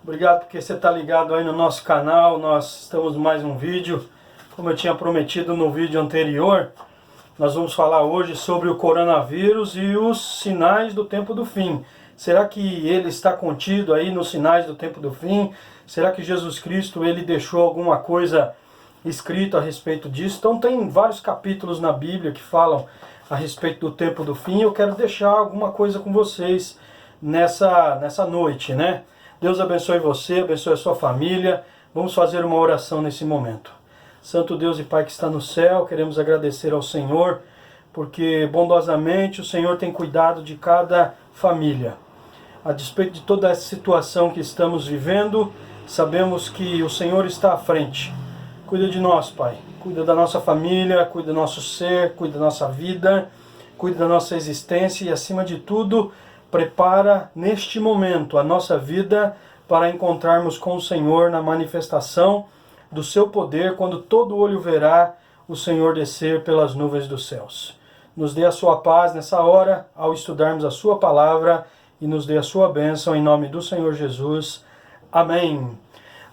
Obrigado porque você está ligado aí no nosso canal. Nós estamos mais um vídeo. Como eu tinha prometido no vídeo anterior, nós vamos falar hoje sobre o coronavírus e os sinais do tempo do fim. Será que ele está contido aí nos sinais do tempo do fim? Será que Jesus Cristo ele deixou alguma coisa escrita a respeito disso? Então tem vários capítulos na Bíblia que falam a respeito do tempo do fim. Eu quero deixar alguma coisa com vocês nessa noite, né? Deus abençoe você, abençoe a sua família. Vamos fazer uma oração nesse momento. Santo Deus e Pai que está no céu, queremos agradecer ao Senhor, porque bondosamente o Senhor tem cuidado de cada família. A despeito de toda essa situação que estamos vivendo, sabemos que o Senhor está à frente. Cuida de nós, Pai. Cuida da nossa família, cuida do nosso ser, cuida da nossa vida, cuida da nossa existência e, acima de tudo, prepara neste momento a nossa vida para encontrarmos com o Senhor na manifestação do seu poder, quando todo olho verá o Senhor descer pelas nuvens dos céus. Nos dê a sua paz nessa hora, ao estudarmos a sua palavra, e nos dê a sua bênção em nome do Senhor Jesus. Amém.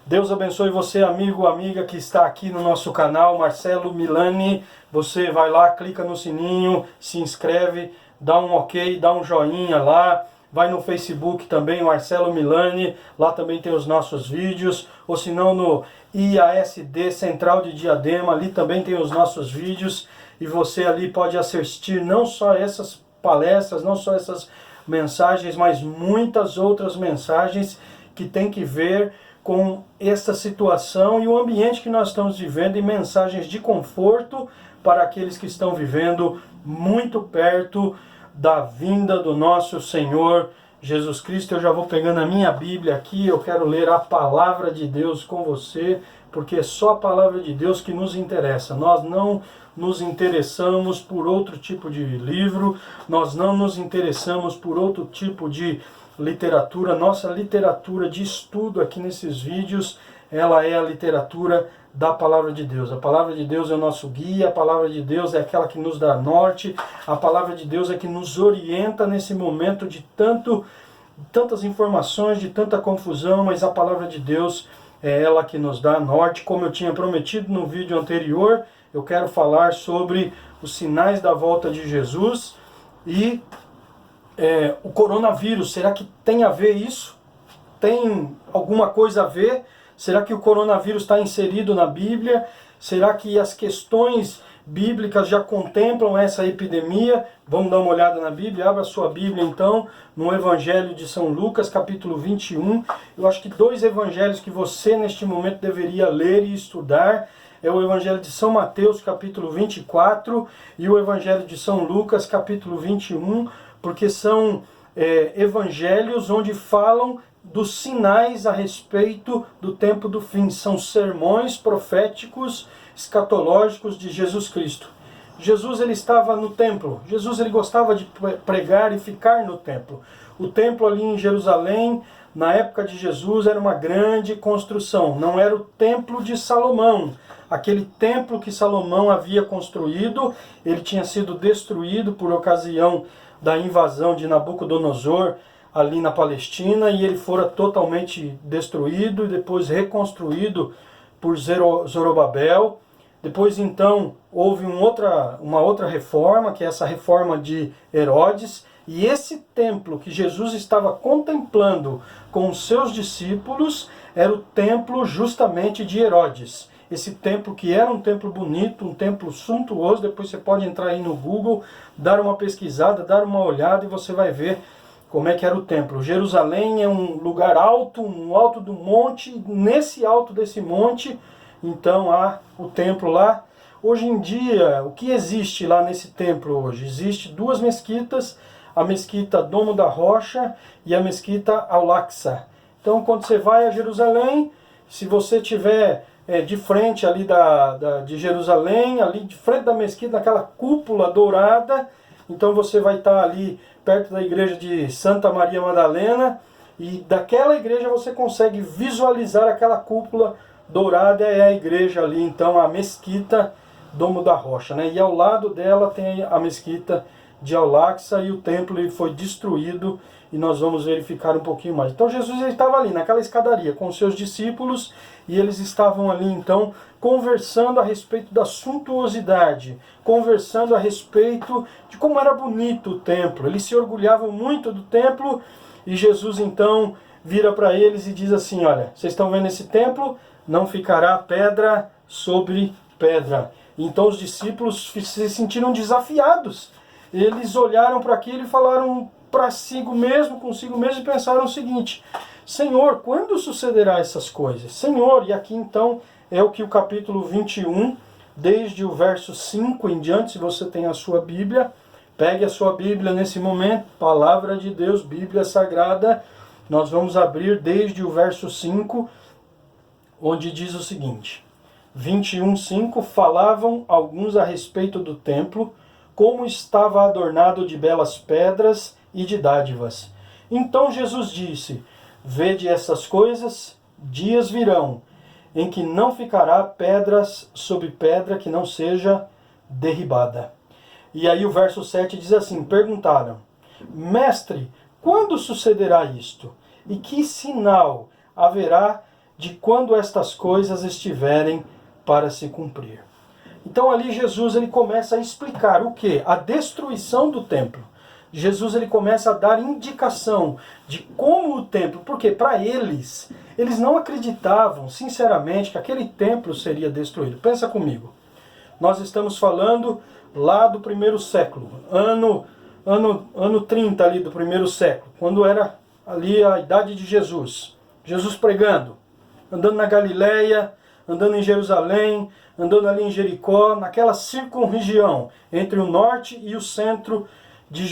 Deus abençoe você, amigo, amiga que está aqui no nosso canal, Marcelo Milani. Você vai lá, clica no sininho, se inscreve, dá um ok, dá um joinha lá. Vai no Facebook também, Marcelo Milani, lá também tem os nossos vídeos. Ou se não, no IASD Central de Diadema, ali também tem os nossos vídeos. E você ali pode assistir não só essas palestras, não só essas mensagens, mas muitas outras mensagens que tem que ver com essa situação e o ambiente que nós estamos vivendo, e mensagens de conforto para aqueles que estão vivendo muito perto da vinda do nosso Senhor Jesus Cristo. Eu já vou pegando a minha Bíblia aqui, eu quero ler a palavra de Deus com você, porque é só a palavra de Deus que nos interessa. Nós não nos interessamos por outro tipo de livro, nós não nos interessamos por outro tipo de literatura. Nossa literatura de estudo aqui nesses vídeos, ela é a literatura da palavra de Deus. A palavra de Deus é o nosso guia, a palavra de Deus é aquela que nos dá norte, a palavra de Deus é que nos orienta nesse momento de tantas informações, de tanta confusão, mas a palavra de Deus é ela que nos dá norte. Como eu tinha prometido no vídeo anterior, eu quero falar sobre os sinais da volta de Jesus e o coronavírus. Será que tem a ver isso? Tem alguma coisa a ver? Será que o coronavírus está inserido na Bíblia? Será que as questões bíblicas já contemplam essa epidemia? Vamos dar uma olhada na Bíblia. Abra sua Bíblia então, no Evangelho de São Lucas, capítulo 21. Eu acho que dois evangelhos que você neste momento deveria ler e estudar é o Evangelho de São Mateus, capítulo 24, e o Evangelho de São Lucas, capítulo 21, porque são evangelhos onde falam dos sinais a respeito do tempo do fim. São sermões proféticos, escatológicos de Jesus Cristo. Jesus ele estava no templo. Jesus ele gostava de pregar e ficar no templo. O templo ali em Jerusalém, na época de Jesus, era uma grande construção. Não era o templo de Salomão. Aquele templo que Salomão havia construído, ele tinha sido destruído por ocasião da invasão de Nabucodonosor ali na Palestina, e ele fora totalmente destruído e depois reconstruído por Zorobabel. Depois então houve uma outra reforma, que é essa reforma de Herodes, e esse templo que Jesus estava contemplando com os seus discípulos era o templo justamente de Herodes. Esse templo que era um templo bonito, um templo suntuoso. Depois você pode entrar aí no Google, dar uma pesquisada, dar uma olhada e você vai ver como é que era o templo. Jerusalém é um lugar alto, um alto do monte. Nesse alto desse monte, então há o templo lá. Hoje em dia, o que existe lá nesse templo hoje? Existe duas mesquitas, a mesquita Domo da Rocha e a mesquita Al-Aqsa. Então quando você vai a Jerusalém, se você tiver de frente ali de Jerusalém, ali de frente da mesquita, naquela cúpula dourada, então você vai estar ali perto da igreja de Santa Maria Madalena, e daquela igreja você consegue visualizar aquela cúpula dourada, é a igreja ali, então a mesquita Domo da Rocha, né? E ao lado dela tem a mesquita de Al-Aqsa e o templo ele foi destruído, e nós vamos verificar um pouquinho mais. Então Jesus ele estava ali naquela escadaria com os seus discípulos, e eles estavam ali então conversando a respeito da suntuosidade, conversando a respeito de como era bonito o templo. Eles se orgulhavam muito do templo, e Jesus então vira para eles e diz assim: olha, vocês estão vendo esse templo? Não ficará pedra sobre pedra. Então os discípulos se sentiram desafiados. Eles olharam para aquilo e falaram para consigo mesmo, e pensaram o seguinte: Senhor, quando sucederá essas coisas? Senhor, e aqui então é o que o capítulo 21, desde o verso 5 em diante, se você tem a sua Bíblia, pegue a sua Bíblia nesse momento, Palavra de Deus, Bíblia Sagrada, nós vamos abrir desde o verso 5, onde diz o seguinte: 21:5, falavam alguns a respeito do templo, como estava adornado de belas pedras e de dádivas. Então Jesus disse: vede essas coisas, dias virão, em que não ficará pedras sobre pedra que não seja derribada. E aí o verso 7 diz assim: perguntaram: Mestre, quando sucederá isto? E que sinal haverá de quando estas coisas estiverem para se cumprir? Então ali Jesus ele começa a explicar o que? A destruição do templo. Jesus ele começa a dar indicação de como o templo, porque para eles não acreditavam sinceramente que aquele templo seria destruído. Pensa comigo, nós estamos falando lá do primeiro século, ano 30 ali do primeiro século, quando era ali a idade de Jesus. Jesus pregando, andando na Galileia, andando em Jerusalém, andando ali em Jericó, naquela circunregião entre o norte e o centro de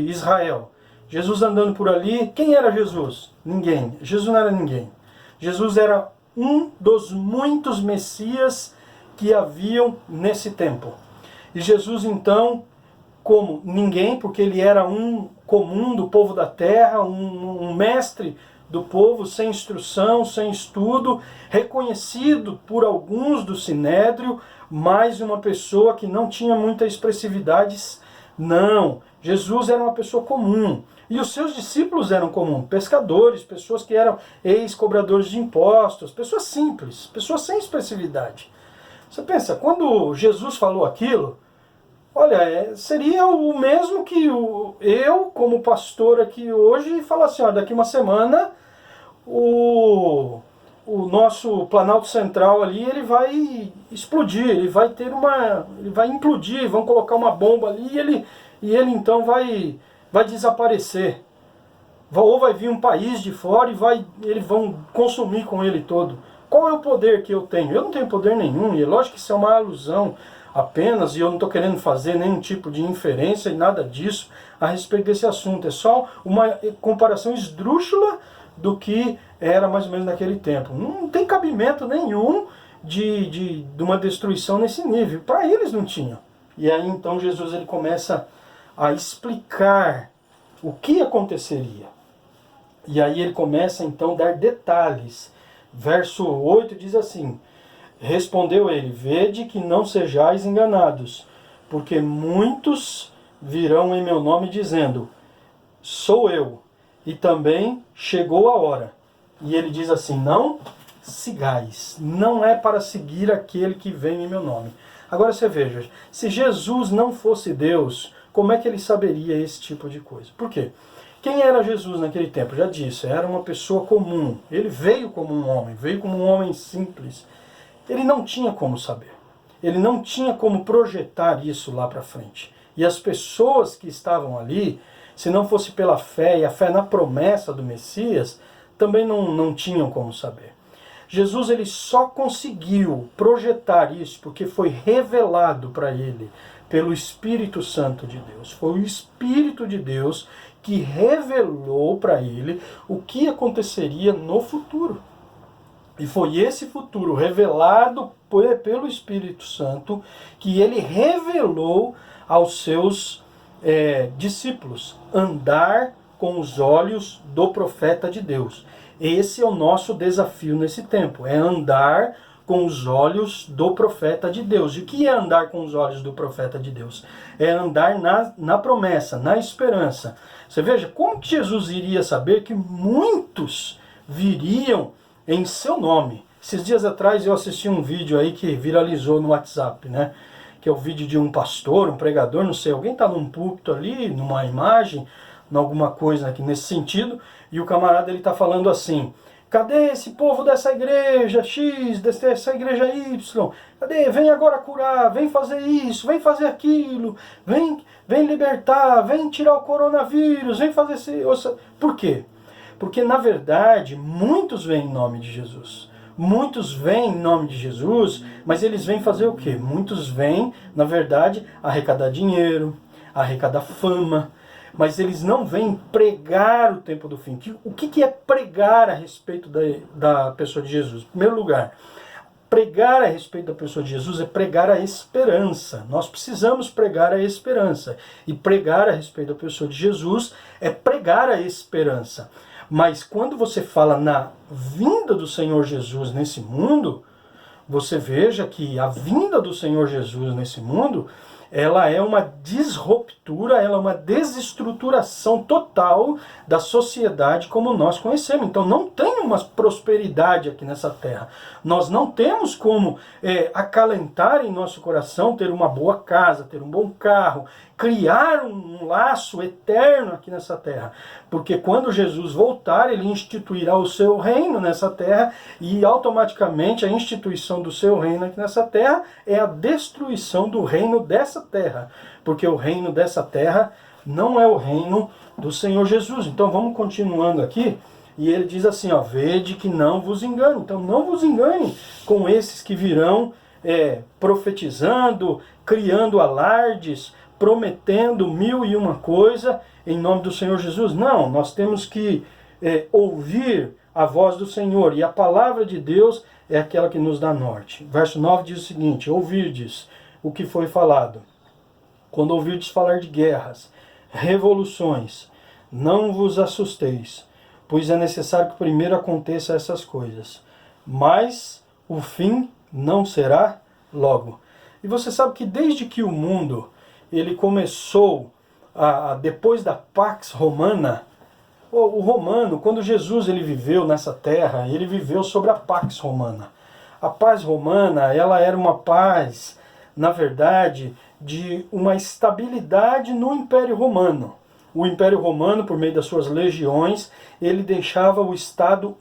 Israel. Jesus andando por ali. Quem era Jesus? Ninguém. Jesus não era ninguém. Jesus era um dos muitos Messias que haviam nesse tempo. E Jesus então, como ninguém, porque ele era um comum do povo da terra, um mestre do povo, sem instrução, sem estudo, reconhecido por alguns do Sinédrio, mas uma pessoa que não tinha muita expressividade. Não, Jesus era uma pessoa comum. E os seus discípulos eram comuns, pescadores, pessoas que eram ex-cobradores de impostos, pessoas simples, pessoas sem expressividade. Você pensa, quando Jesus falou aquilo, olha, seria o mesmo que eu, como pastor aqui hoje, falar assim: ó, daqui uma semana o nosso Planalto Central ali, ele vai explodir, ele vai implodir, vão colocar uma bomba ali e ele então vai desaparecer. Ou vai vir um país de fora e eles vão consumir com ele todo. Qual é o poder que eu tenho? Eu não tenho poder nenhum, e é lógico que isso é uma alusão apenas, e eu não estou querendo fazer nenhum tipo de inferência e nada disso a respeito desse assunto. É só uma comparação esdrúxula do que era mais ou menos naquele tempo. Não tem cabimento nenhum de uma destruição nesse nível. Para eles não tinha. E aí então Jesus ele começa a explicar o que aconteceria. E aí ele começa então a dar detalhes. Verso 8 diz assim: respondeu ele: vede que não sejais enganados, porque muitos virão em meu nome dizendo: sou eu, e também chegou a hora. E ele diz assim: não sigais, não é para seguir aquele que vem em meu nome. Agora você veja, se Jesus não fosse Deus, como é que ele saberia esse tipo de coisa? Por quê? Quem era Jesus naquele tempo? Já disse, era uma pessoa comum. Ele veio como um homem, veio como um homem simples. Ele não tinha como saber. Ele não tinha como projetar isso lá para frente. E as pessoas que estavam ali, se não fosse pela fé e a fé na promessa do Messias, também não tinham como saber. Jesus ele só conseguiu projetar isso porque foi revelado para ele pelo Espírito Santo de Deus. Foi o Espírito de Deus que revelou para ele o que aconteceria no futuro. E foi esse futuro revelado pelo Espírito Santo que ele revelou aos seus discípulos. Andar com os olhos do profeta de Deus. Esse é o nosso desafio nesse tempo. É andar com os olhos do profeta de Deus. E o que é andar com os olhos do profeta de Deus? É andar na promessa, na esperança. Você veja, como que Jesus iria saber que muitos viriam em seu nome? Esses dias atrás eu assisti um vídeo aí que viralizou no WhatsApp, né? Que é o vídeo de um pastor, um pregador, não sei, alguém está num púlpito ali, numa imagem, em alguma coisa aqui nesse sentido, e o camarada ele está falando assim: cadê esse povo dessa igreja X, dessa igreja Y? Cadê? Vem agora curar, vem fazer isso, vem fazer aquilo, vem libertar, vem tirar o coronavírus, vem fazer esse... Por quê? Porque, na verdade, muitos vêm em nome de Jesus. Muitos vêm em nome de Jesus, mas eles vêm fazer o quê? Muitos vêm, na verdade, arrecadar dinheiro, arrecadar fama, mas eles não vêm pregar o tempo do fim. O que é pregar a respeito da pessoa de Jesus? Em primeiro lugar, pregar a respeito da pessoa de Jesus é pregar a esperança. Nós precisamos pregar a esperança. E pregar a respeito da pessoa de Jesus é pregar a esperança. Mas quando você fala na vinda do Senhor Jesus nesse mundo, você veja que a vinda do Senhor Jesus nesse mundo, ela é uma disruptura, ela é uma desestruturação total da sociedade como nós conhecemos. Então não tem uma prosperidade aqui nessa terra. Nós não temos como acalentar em nosso coração, ter uma boa casa, ter um bom carro, criar um laço eterno aqui nessa terra. Porque quando Jesus voltar, ele instituirá o seu reino nessa terra, e automaticamente a instituição do seu reino aqui nessa terra é a destruição do reino dessa terra. Porque o reino dessa terra não é o reino do Senhor Jesus. Então vamos continuando aqui. E ele diz assim, ó: vede que não vos engane. Então não vos engane com esses que virão profetizando, criando alardes, prometendo 1001 coisa em nome do Senhor Jesus. Não, nós temos que ouvir a voz do Senhor, e a palavra de Deus é aquela que nos dá norte. Verso 9 diz o seguinte: ouvirdes o que foi falado. Quando ouvirdes falar de guerras, revoluções, não vos assusteis, pois é necessário que primeiro aconteça essas coisas, mas o fim não será logo. E você sabe que desde que o mundo ele começou, depois da Pax Romana, o romano, quando Jesus ele viveu nessa terra, ele viveu sobre a Pax Romana. A paz romana, ela era uma paz, na verdade, de uma estabilidade no Império Romano. O Império Romano, por meio das suas legiões, ele deixava o Estado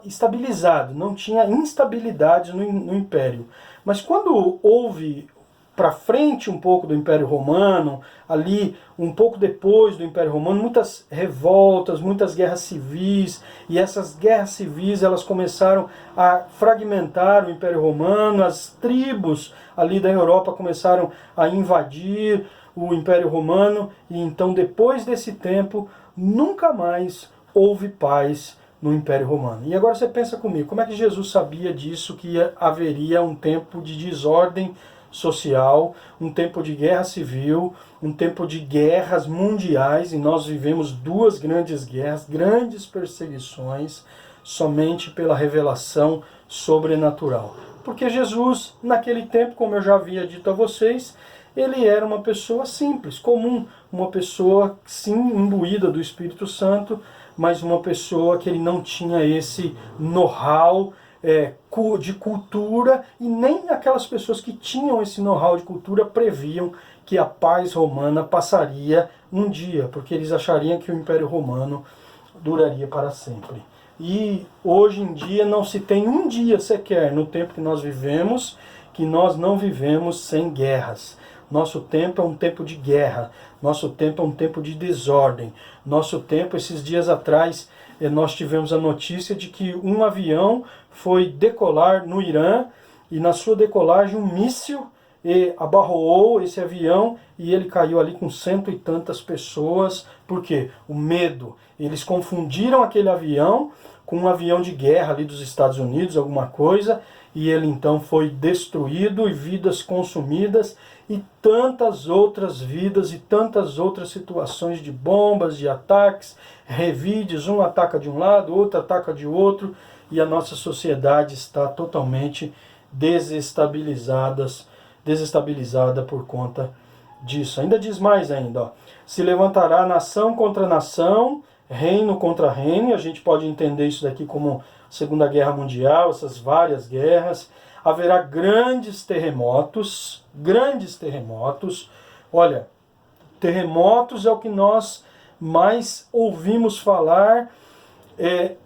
estabilizado, não tinha instabilidade no Império. Mas quando houve para frente um pouco do Império Romano, ali um pouco depois do Império Romano, muitas revoltas, muitas guerras civis, e essas guerras civis elas começaram a fragmentar o Império Romano, as tribos ali da Europa começaram a invadir o Império Romano, e então depois desse tempo nunca mais houve paz no Império Romano. E agora você pensa comigo, como é que Jesus sabia disso, que haveria um tempo de desordem social, um tempo de guerra civil, um tempo de guerras mundiais, e nós vivemos duas grandes guerras, grandes perseguições, somente pela revelação sobrenatural. Porque Jesus, naquele tempo, como eu já havia dito a vocês, ele era uma pessoa simples, comum, uma pessoa, sim, imbuída do Espírito Santo, mas uma pessoa que ele não tinha esse know-how de cultura, e nem aquelas pessoas que tinham esse know-how de cultura previam que a paz romana passaria um dia, porque eles achariam que o Império Romano duraria para sempre. E hoje em dia não se tem um dia sequer, no tempo que nós vivemos, que nós não vivemos sem guerras. Nosso tempo é um tempo de guerra, nosso tempo é um tempo de desordem. Nosso tempo, esses dias atrás, nós tivemos a notícia de que um avião foi decolar no Irã, e na sua decolagem um míssil abarroou esse avião e ele caiu ali com 100 e tantas pessoas. Por quê? O medo. Eles confundiram aquele avião com um avião de guerra ali dos Estados Unidos, alguma coisa, e ele então foi destruído, e vidas consumidas, e tantas outras vidas e tantas outras situações de bombas, de ataques, revides, um ataca de um lado, outro ataca de outro, e a nossa sociedade está totalmente desestabilizada por conta disso. Ainda diz mais ainda, ó, se levantará nação contra nação, reino contra reino, a gente pode entender isso daqui como Segunda Guerra Mundial, essas várias guerras. Haverá grandes terremotos. Olha, terremotos é o que nós mais ouvimos falar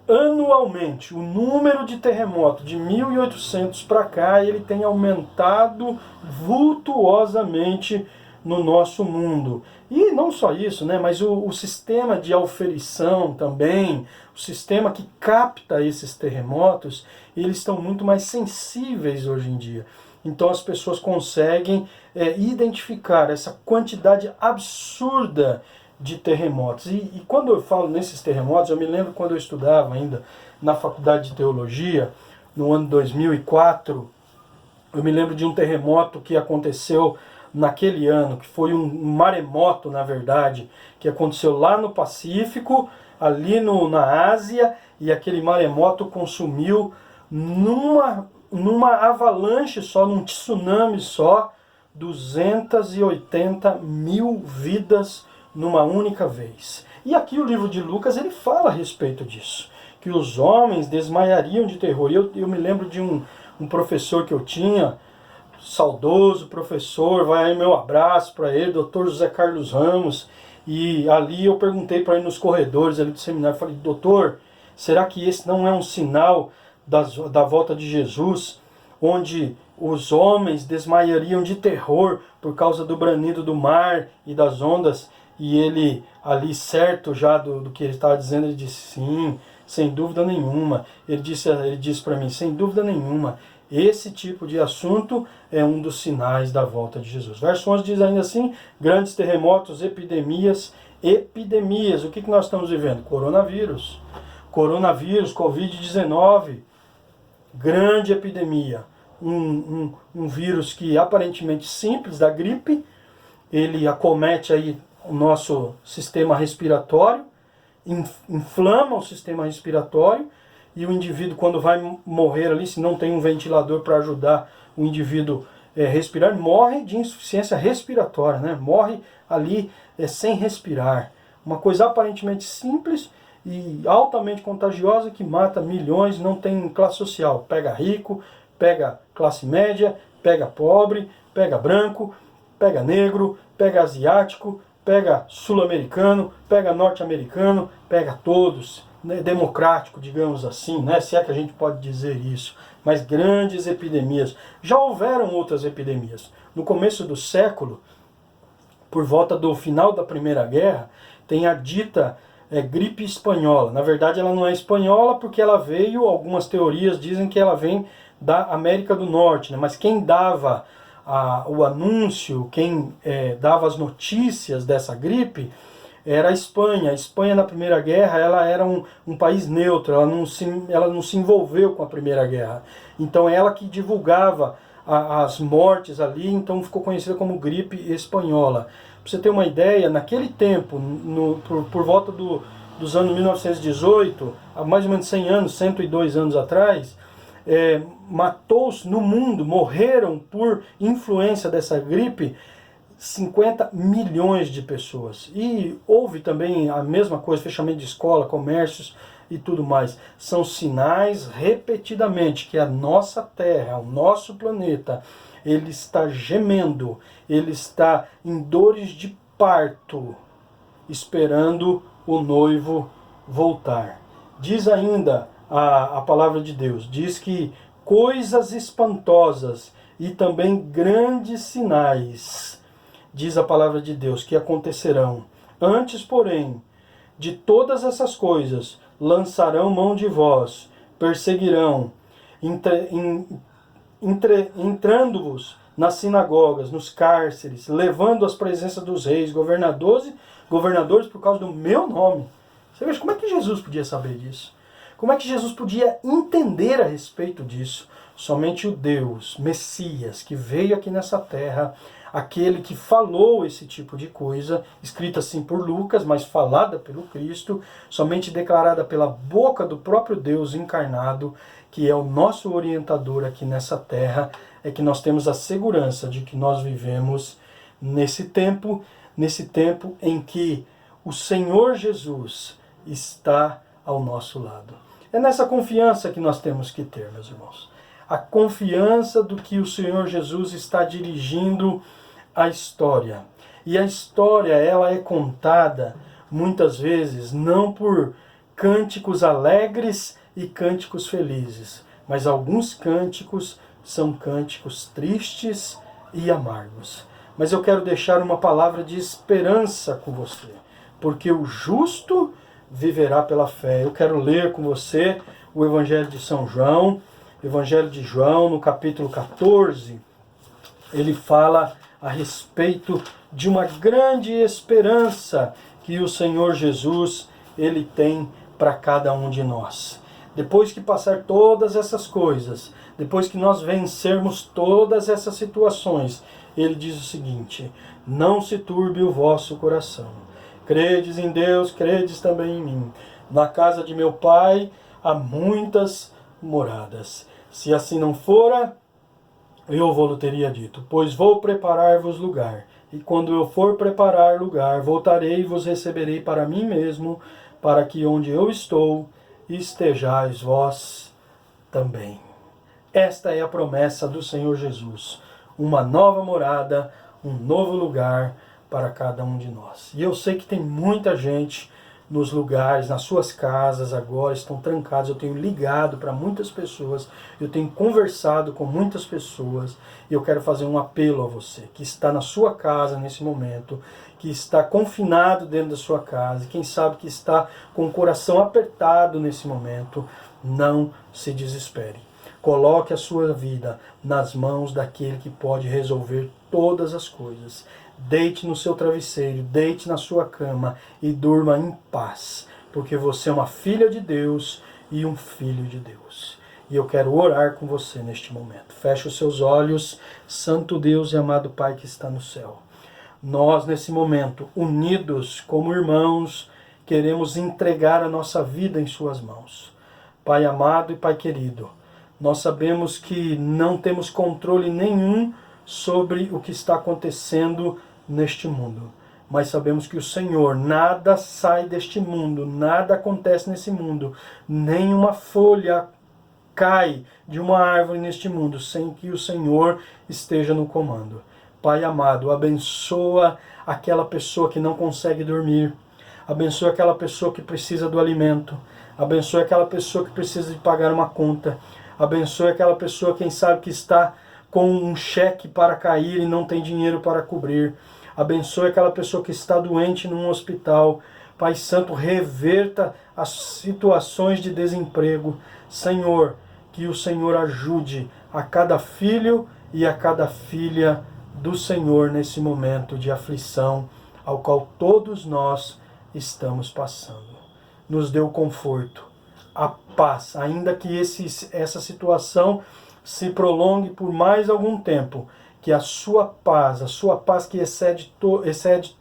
anualmente. O número de terremotos de 1800 para cá, ele tem aumentado vultuosamente no nosso mundo. E não só isso, né, mas o sistema de auferição também, o sistema que capta esses terremotos, eles estão muito mais sensíveis hoje em dia. Então as pessoas conseguem identificar essa quantidade absurda de terremotos. E quando eu falo nesses terremotos, eu me lembro quando eu estudava ainda na faculdade de teologia, no ano 2004, eu me lembro de um terremoto que aconteceu naquele ano, que foi um maremoto, na verdade, que aconteceu lá no Pacífico, ali na Ásia, e aquele maremoto consumiu numa avalanche só, num tsunami só, 280 mil vidas numa única vez. E aqui o livro de Lucas, ele fala a respeito disso, que os homens desmaiariam de terror. Eu me lembro de um professor que eu tinha, saudoso professor, vai aí meu abraço para ele, Dr. José Carlos Ramos, e ali eu perguntei para ele nos corredores ali do seminário, falei, doutor, será que esse não é um sinal da volta de Jesus, onde os homens desmaiariam de terror por causa do branido do mar e das ondas? E ele, ali certo já do que ele estava dizendo, ele disse, sim, sem dúvida nenhuma. Ele disse para mim, sem dúvida nenhuma, esse tipo de assunto é um dos sinais da volta de Jesus. Verso 11 diz ainda assim, grandes terremotos, epidemias. O que nós estamos vivendo? Coronavírus, Covid-19, grande epidemia. Um vírus que aparentemente simples, da gripe, ele acomete aí o nosso sistema respiratório, inflama o sistema respiratório, e o indivíduo, quando vai morrer ali, se não tem um ventilador para ajudar o indivíduo respirar, morre de insuficiência respiratória, né? Morre ali sem respirar. Uma coisa aparentemente simples e altamente contagiosa que mata milhões, não tem classe social. Pega rico, pega classe média, pega pobre, pega branco, pega negro, pega asiático, pega sul-americano, pega norte-americano, pega todos. Democrático, digamos assim, né? Se é que a gente pode dizer isso, mas grandes epidemias. Já houveram outras epidemias. No começo do século, por volta do final da Primeira Guerra, tem a dita gripe espanhola. Na verdade, ela não é espanhola porque ela veio, algumas teorias dizem que ela vem da América do Norte, né? Mas quem dava o anúncio, quem dava as notícias dessa gripe, era a Espanha. A Espanha na Primeira Guerra, ela era um país neutro, ela não se envolveu com a Primeira Guerra. Então ela que divulgava as mortes ali, então ficou conhecida como gripe espanhola. Para você ter uma ideia, naquele tempo, por volta dos anos 1918, há mais ou menos 100 anos, 102 anos atrás, matou-se no mundo, morreram por influência dessa gripe 50 milhões de pessoas. E houve também a mesma coisa, fechamento de escola, comércios e tudo mais. São sinais repetidamente que a nossa Terra, o nosso planeta, ele está gemendo, ele está em dores de parto, esperando o noivo voltar. Diz ainda a palavra de Deus, diz que coisas espantosas e também grandes sinais, diz a palavra de Deus, que acontecerão. Antes, porém, de todas essas coisas, lançarão mão de vós, perseguirão, entrando-vos nas sinagogas, nos cárceres, levando às presenças dos reis, governadores por causa do meu nome. Você veja como é que Jesus podia saber disso? Como é que Jesus podia entender a respeito disso? Somente o Deus, Messias, que veio aqui nessa terra, aquele que falou esse tipo de coisa, escrita assim por Lucas, mas falada pelo Cristo, somente declarada pela boca do próprio Deus encarnado, que é o nosso orientador aqui nessa terra, é que nós temos a segurança de que nós vivemos nesse tempo em que o Senhor Jesus está ao nosso lado. É nessa confiança que nós temos que ter, meus irmãos. A confiança do que o Senhor Jesus está dirigindo a história. E a história, ela é contada muitas vezes não por cânticos alegres e cânticos felizes, mas alguns cânticos são cânticos tristes e amargos. Mas eu quero deixar uma palavra de esperança com você, porque o justo viverá pela fé. Eu quero ler com você o Evangelho de São João, Evangelho de João, no capítulo 14, ele fala a respeito de uma grande esperança que o Senhor Jesus, ele tem para cada um de nós. Depois que passar todas essas coisas, depois que nós vencermos todas essas situações, ele diz o seguinte: não se turbe o vosso coração. Credes em Deus, credes também em mim. Na casa de meu Pai há muitas moradas. Se assim não fora, eu vou-lhe teria dito, pois vou preparar-vos lugar. E quando eu for preparar lugar, voltarei e vos receberei para mim mesmo, para que onde eu estou, estejais vós também. Esta é a promessa do Senhor Jesus. Uma nova morada, um novo lugar para cada um de nós. E eu sei que tem muita gente nos lugares, nas suas casas agora, estão trancados. Eu tenho ligado para muitas pessoas, eu tenho conversado com muitas pessoas, e eu quero fazer um apelo a você, que está na sua casa nesse momento, que está confinado dentro da sua casa, quem sabe que está com o coração apertado nesse momento, não se desespere. Coloque a sua vida nas mãos daquele que pode resolver todas as coisas. Deite no seu travesseiro, deite na sua cama e durma em paz, porque você é uma filha de Deus e um filho de Deus. E eu quero orar com você neste momento. Feche os seus olhos, Santo Deus e amado Pai que está no céu. Nós, nesse momento, unidos como irmãos, queremos entregar a nossa vida em suas mãos. Pai amado e Pai querido, nós sabemos que não temos controle nenhum sobre o que está acontecendo neste mundo. Mas sabemos que o Senhor, nada sai deste mundo, nada acontece nesse mundo, nenhuma folha cai de uma árvore neste mundo sem que o Senhor esteja no comando. Pai amado, abençoa aquela pessoa que não consegue dormir, abençoa aquela pessoa que precisa do alimento, abençoa aquela pessoa que precisa de pagar uma conta, abençoa aquela pessoa, quem sabe, que está com um cheque para cair e não tem dinheiro para cobrir. Abençoe aquela pessoa que está doente num hospital. Pai Santo, reverta as situações de desemprego. Senhor, que o Senhor ajude a cada filho e a cada filha do Senhor nesse momento de aflição ao qual todos nós estamos passando. Nos dê o conforto, a paz, ainda que essa situação se prolongue por mais algum tempo, que a sua paz que excede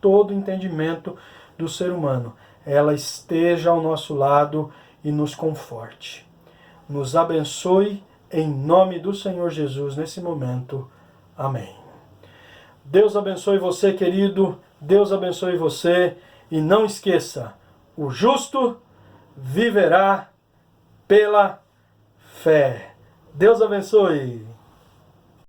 todo o entendimento do ser humano, ela esteja ao nosso lado e nos conforte. Nos abençoe em nome do Senhor Jesus nesse momento. Amém. Deus abençoe você, querido. Deus abençoe você. E não esqueça, o justo viverá pela fé. Deus abençoe.